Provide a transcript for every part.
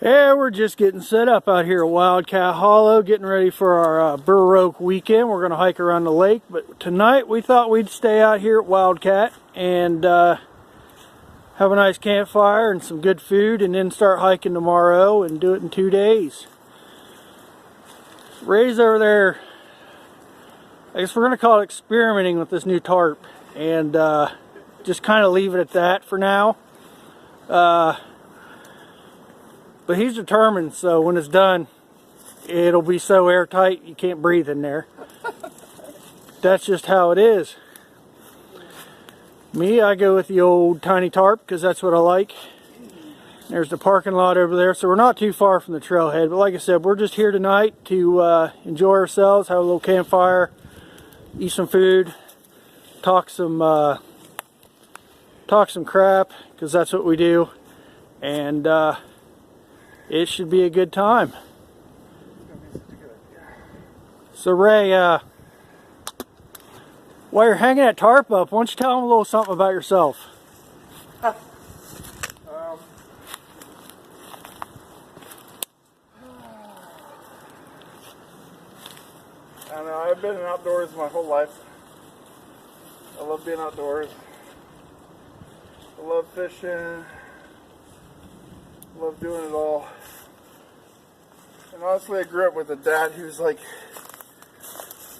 Yeah, we're just getting set up out here at Wildcat Hollow, getting ready for our Burr Oak weekend. We're going to hike around the lake, but tonight we thought we'd stay out here at Wildcat and have a nice campfire and some good food, and then start hiking tomorrow and do it in 2 days. Ray's over there, I guess we're going to call it experimenting with this new tarp, and just kind of leave it at that for now. But he's determined, so when it's done, it'll be so airtight you can't breathe in there. That's just how it is. Me, I go with the old tiny tarp because that's what I like. There's the parking lot over there, so we're not too far from the trailhead. But like I said, we're just here tonight to enjoy ourselves, have a little campfire, eat some food, talk some crap, because that's what we do. And it should be a good time. So Ray, while you're hanging that tarp up, why don't you tell them a little something about yourself? I don't know, I've been outdoors my whole life. I love being outdoors. I love fishing. I love doing it all. And honestly, I grew up with a dad who was like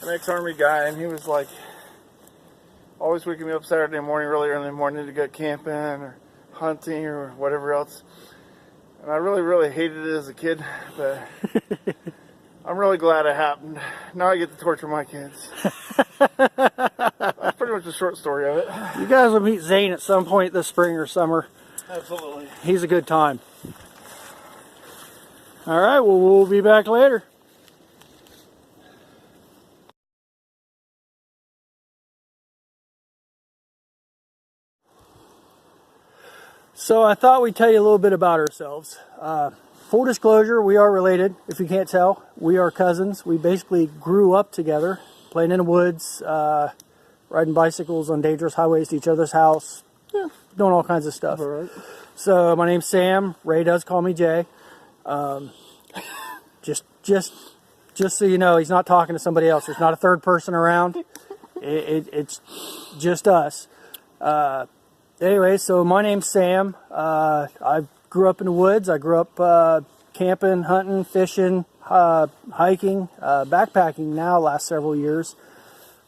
an ex-army guy, and he was like always waking me up Saturday morning, really early in the morning, to go camping or hunting or whatever else. And I really hated it as a kid, but I'm really glad it happened. Now I get to torture my kids. That's pretty much the short story of it. You guys will meet Zane at some point this spring or summer. Absolutely. He's a good time. All right, well, we'll be back later. So I thought we'd tell you a little bit about ourselves. Full disclosure, we are related, if you can't tell. We are cousins. We basically grew up together, playing in the woods, riding bicycles on dangerous highways to each other's house, doing all kinds of stuff. All right. So my name's Sam. Ray does call me Jay. Just so you know, he's not talking to somebody else. There's not a third person around. It's just us. Anyway, so my name's Sam. I grew up in the woods. I grew up camping, hunting, fishing, hiking, backpacking now last several years.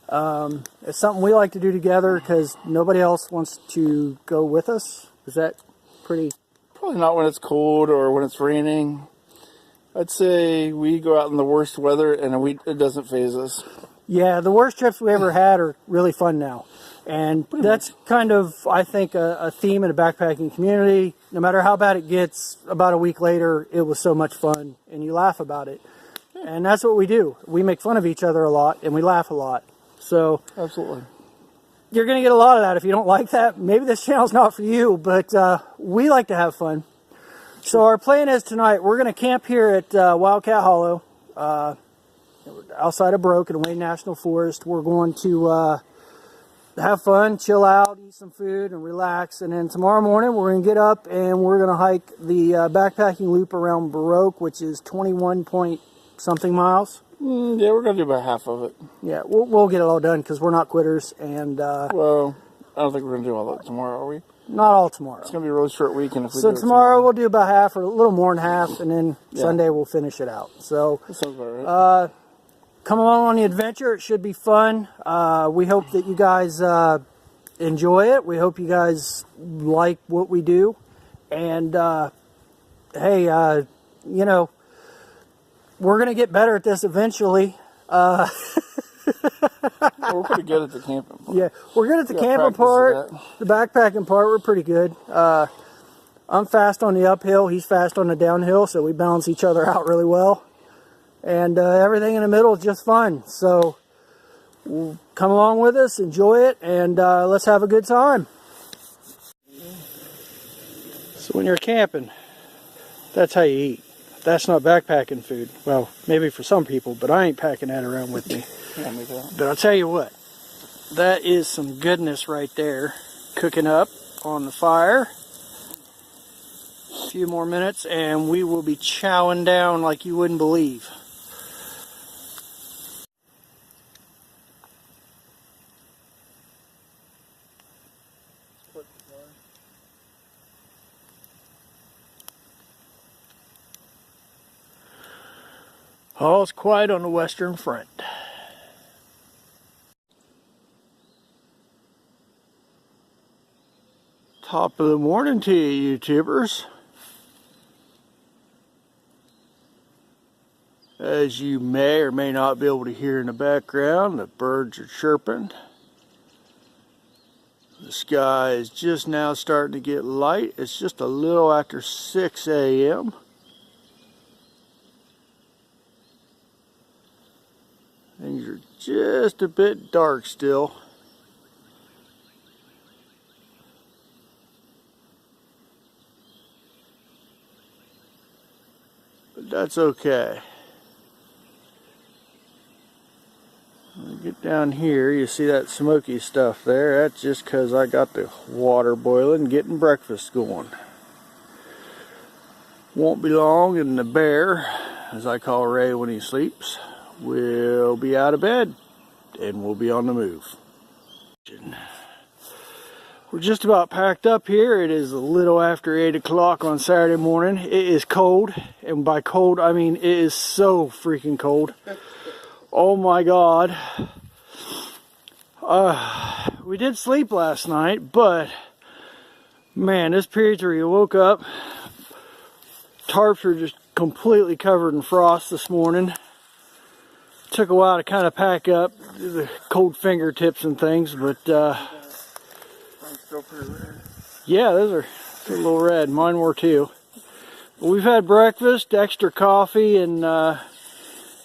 It's something we like to do together because nobody else wants to go with us. Is that pretty? Probably not when it's cold or when it's raining. I'd say we go out in the worst weather and it doesn't faze us. Yeah, the worst trips we ever had are really fun now. And that's kind of, I think, a theme in the backpacking community. No matter how bad it gets, about a week later, it was so much fun, and you laugh about it. And that's what we do. We make fun of each other a lot, and we laugh a lot. So Absolutely. You're going to get a lot of that. If you don't like that, maybe this channel's not for you, but we like to have fun. So our plan is tonight, we're going to camp here at Wildcat Hollow, outside of Burr Oak in Wayne National Forest. We're going to have fun, chill out, eat some food, and relax. And then tomorrow morning, we're going to get up and we're going to hike the backpacking loop around Burr Oak, which is 21 point something miles. Yeah, we're going to do about half of it. Yeah, we'll get it all done because we're not quitters. And well, I don't think we're going to do all that tomorrow, are we? Not all tomorrow. It's going to be a really short weekend. If we So do tomorrow we'll do about half or a little more than half, and then Sunday we'll finish it out. So that sounds about right. Come along on the adventure. It should be fun. We hope that you guys enjoy it. We hope you guys like what we do. And hey, you know, we're going to get better at this eventually. We're pretty good at the camping part. Yeah, we're good at the camping part. The backpacking part, we're pretty good. I'm fast on the uphill. He's fast on the downhill, so we balance each other out really well. And everything in the middle is just fun. So come along with us, enjoy it, and let's have a good time. So when you're camping, that's how you eat. That's not backpacking food. Well, maybe for some people, but I ain't packing that around with me. But I'll tell you what, that is some goodness right there, cooking up on the fire. few more minutes and we will be chowing down like you wouldn't believe. All's quiet on the Western Front. Top of the morning to you, YouTubers. As you may or may not be able to hear in the background, the birds are chirping. The sky is just now starting to get light. It's just a little after 6 a.m. Things are just a bit dark still. But that's okay. When we get down here, you see that smoky stuff there. That's just because I got the water boiling and getting breakfast going. Won't be long and the bear, as I call Ray when he sleeps, will be out of bed and we'll be on the move. We're just about packed up here. It is a little after 8 o'clock on Saturday morning. It is cold, and by cold I mean it is so freaking cold. Oh my God. We did sleep last night, but man, this period where you woke up, tarps were just completely covered in frost this morning. Took a while to kind of pack up the cold fingertips and things, but I'm still pretty red. yeah, those are a little red. Mine were too. But we've had breakfast, extra coffee, and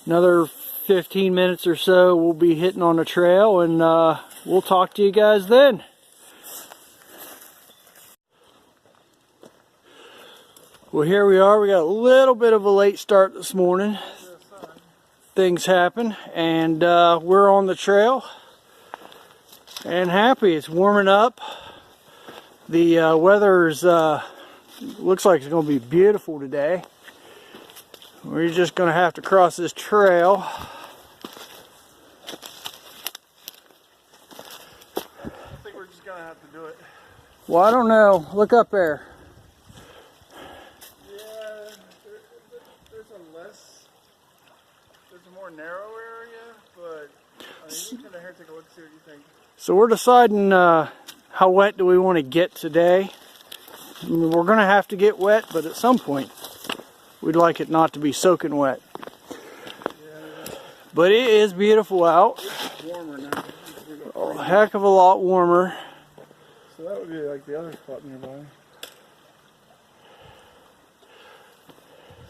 another 15 minutes or so we'll be hitting on the trail, and we'll talk to you guys then. Well, here we are. We got a little bit of a late start this morning. Things happen, and we're on the trail and happy. It's warming up. The weather's looks like it's going to be beautiful today. We're just going to have to cross this trail. I think we're just going to have to do it. Well, I don't know. Look up there. There's a more narrow area, but I mean, you can come here and take a look, see what you think. So we're deciding how wet do we want to get today. I mean, we're going to have to get wet, but at some point we'd like it not to be soaking wet. Yeah. But it is beautiful out. It's warmer now. A heck of a lot warmer. So that would be like the other spot nearby.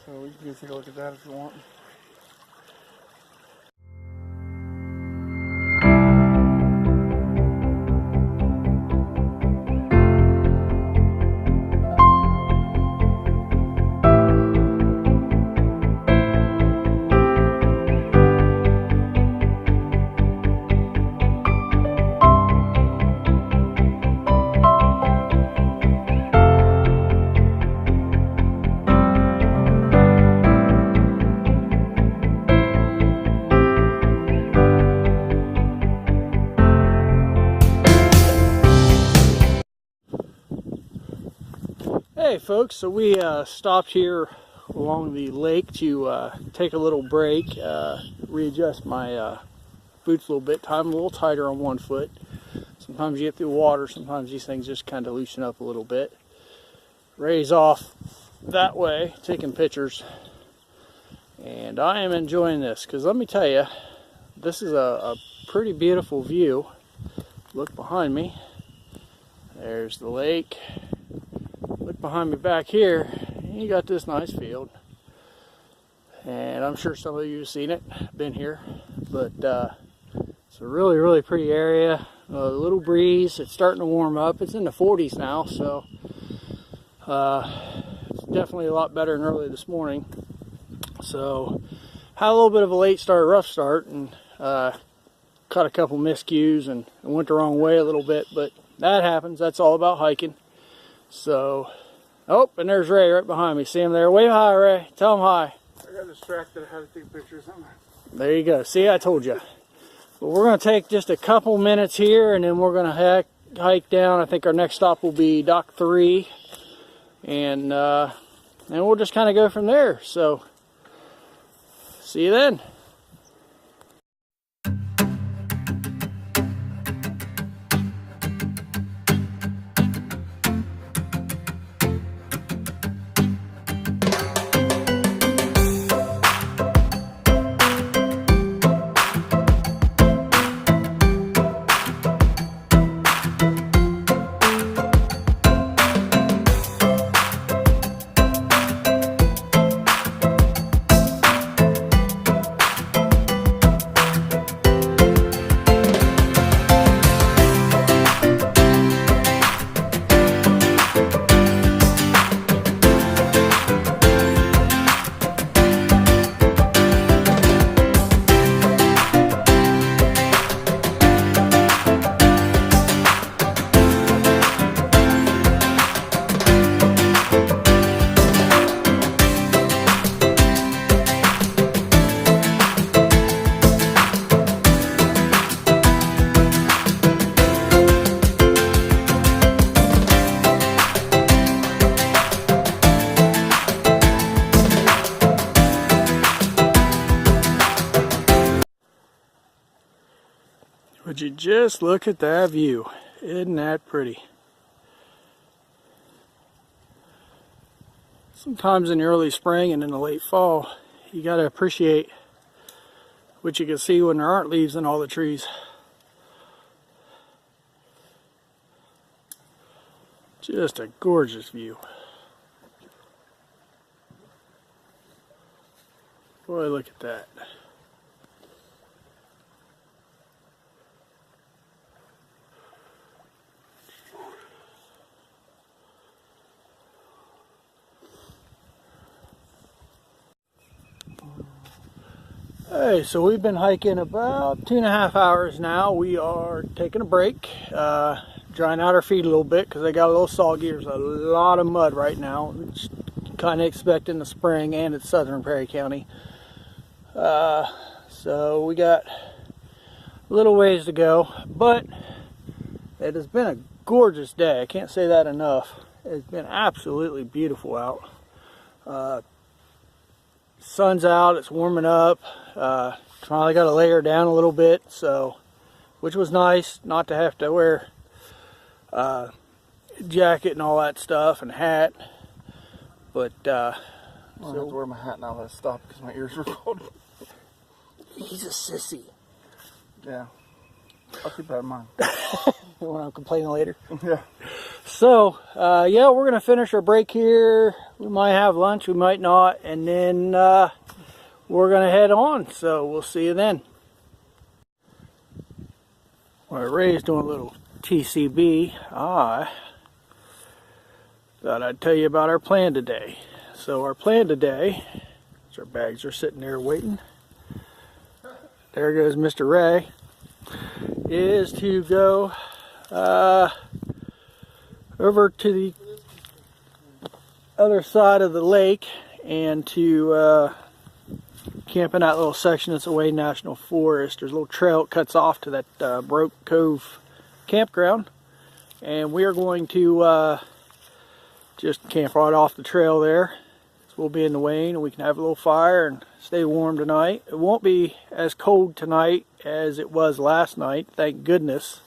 So we can take a look at that if you want. Hey folks, so we stopped here along the lake to take a little break, readjust my boots a little bit, tie them a little tighter on one foot. Sometimes you get through water, sometimes these things just kind of loosen up a little bit. Ray's off that way, taking pictures, and I am enjoying this, because let me tell you, this is a pretty beautiful view. Look behind me, there's the lake. Look behind me back here, you got this nice field, and I'm sure some of you have seen it, been here, but it's a really pretty area. A little breeze, it's starting to warm up. It's in the 40s now, so it's definitely a lot better than early this morning. So had a little bit of a late start, rough start, and caught a couple miscues and went the wrong way a little bit, but that happens. That's all about hiking. So Oh, and there's Ray right behind me. See him there? Wave hi, Ray. Tell him hi. I got distracted. I had to take pictures. There you go. See, I told you. But we're going to take just a couple minutes here, and then we're going to hike down. I think our next stop will be Dock 3. And we'll just kind of go from there. So, see you then. Would you just look at that view? Isn't that pretty? Sometimes in the early spring and in the late fall, you got to appreciate what you can see when there aren't leaves in all the trees. Just a gorgeous view. Boy, look at that. Hey, so we've been hiking about 2.5 hours now. We are taking a break, drying out our feet a little bit because they got a little soggy. There's a lot of mud right now, which you kind of expect in the spring, and it's southern Perry County. So we got a little ways to go, but it has been a gorgeous day. I can't say that enough. It's been absolutely beautiful out. Sun's out, it's warming up. Finally got to lay her down a little bit, so which was nice not to have to wear jacket and all that stuff and hat. But I have to wear my hat now that I stopped because my ears were cold. He's a sissy. Yeah, I'll keep that in mind. When I'm complaining later. Yeah. So, yeah, we're going to finish our break here. We might have lunch, we might not, and then we're going to head on. So, we'll see you then. Well, Ray's doing a little TCB. I thought I'd tell you about our plan today. So, our plan today, as our bags are sitting there waiting, there goes Mr. Ray, is to go over to the other side of the lake and to camp in that little section that's away National Forest. There's a little trail that cuts off to that Burr Oak Cove campground, and we are going to just camp right off the trail there. So we'll be in the Wayne and we can have a little fire and stay warm tonight. It won't be as cold tonight as it was last night, thank goodness.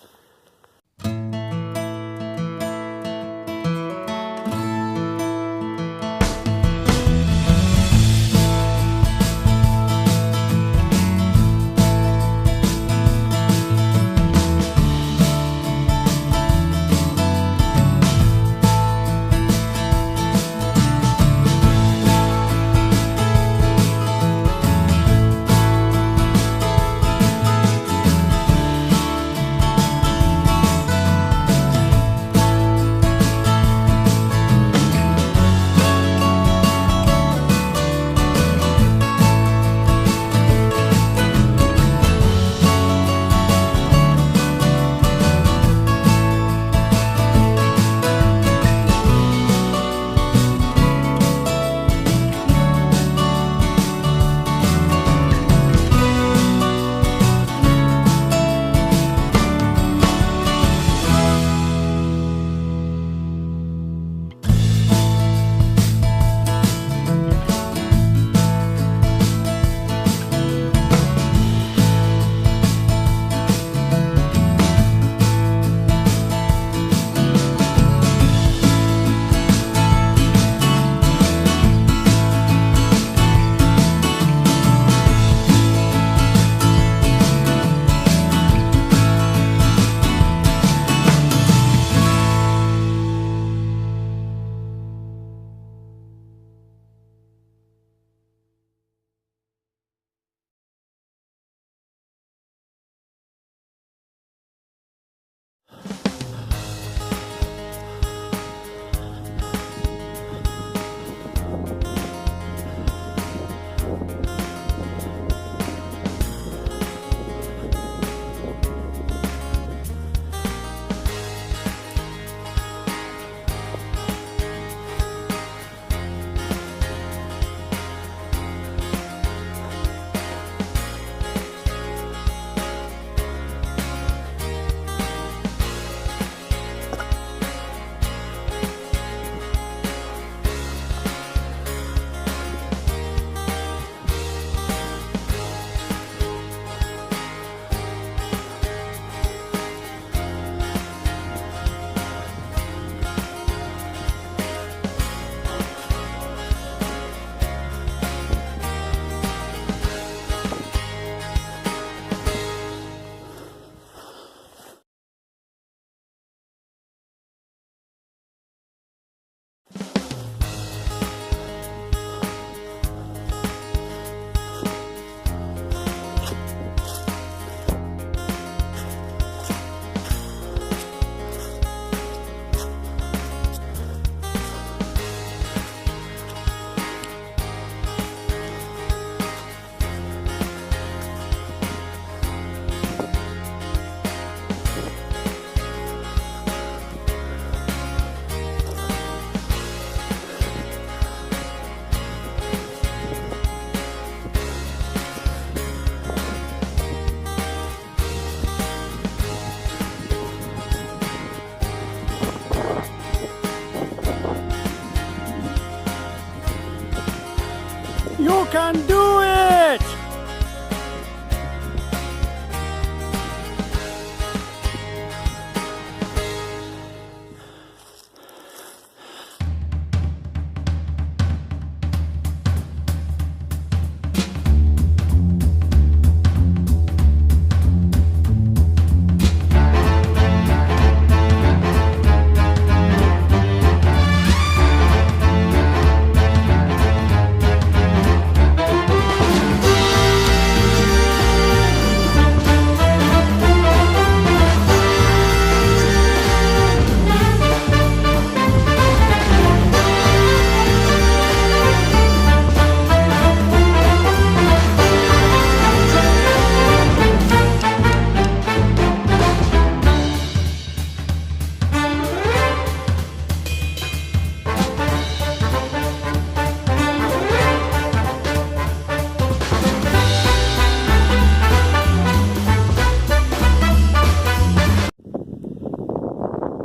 can do it!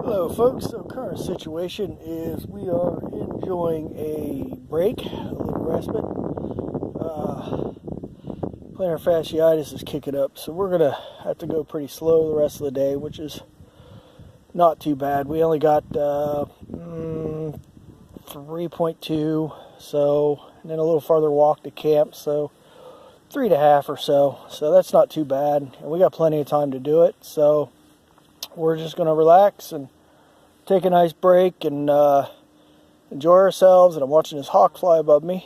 Hello folks, so current situation is we are enjoying a break, a little respite. Plantar fasciitis is kicking up, so we're going to have to go pretty slow the rest of the day, which is not too bad. We only got 3.2, so, and then a little farther walk to camp, so 3.5 or so. So that's not too bad, and we got plenty of time to do it, so we're just going to relax and take a nice break and enjoy ourselves. And I'm watching this hawk fly above me,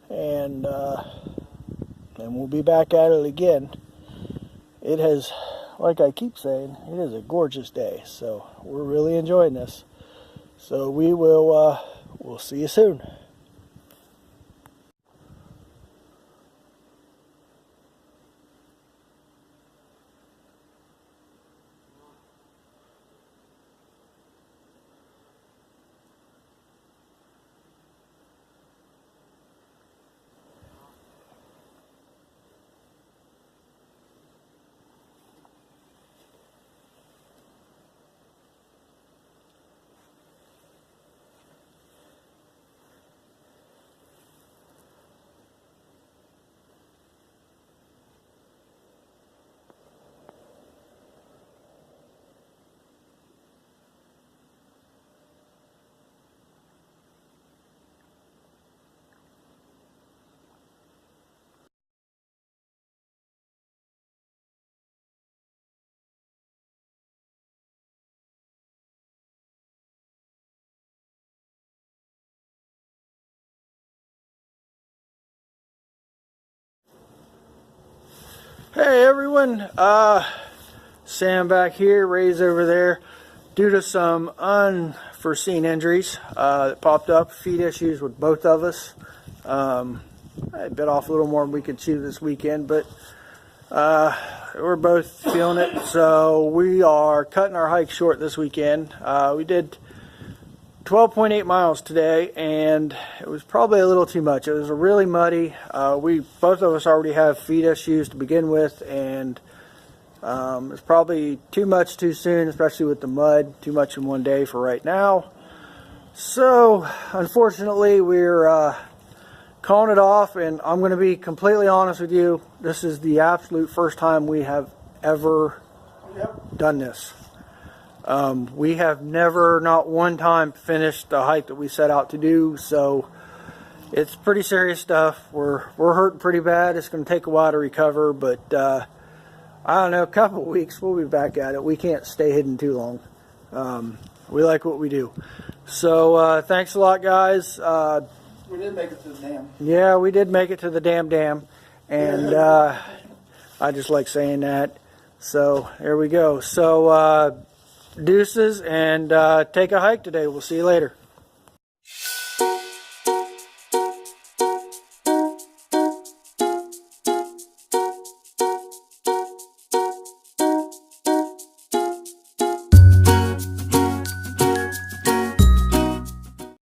and we'll be back at it again. It has, like I keep saying, it is a gorgeous day, so we're really enjoying this. So we will we'll see you soon. Hey everyone, Sam back here, Ray's over there. Due to some unforeseen injuries that popped up, feet issues with both of us. I bit off a little more than we could chew this weekend, but we're both feeling it, so we are cutting our hike short this weekend. We did 12.8 miles today, and it was probably a little too much. It was really muddy. Both of us already have feet issues to begin with, and it's probably too much too soon, especially with the mud. Too much in one day for right now. So unfortunately, we're calling it off, and I'm going to be completely honest with you. This is the absolute first time we have ever done this. We have never, not one time, finished the hike that we set out to do, so it's pretty serious stuff. We're hurting pretty bad. It's going to take a while to recover, but I don't know, a couple of weeks we'll be back at it. We can't stay hidden too long. We like what we do. So thanks a lot, guys. We did make it to the dam. Yeah, we did make it to the dam, and I just like saying that. So there we go. So deuces, and take a hike today. We'll see you later.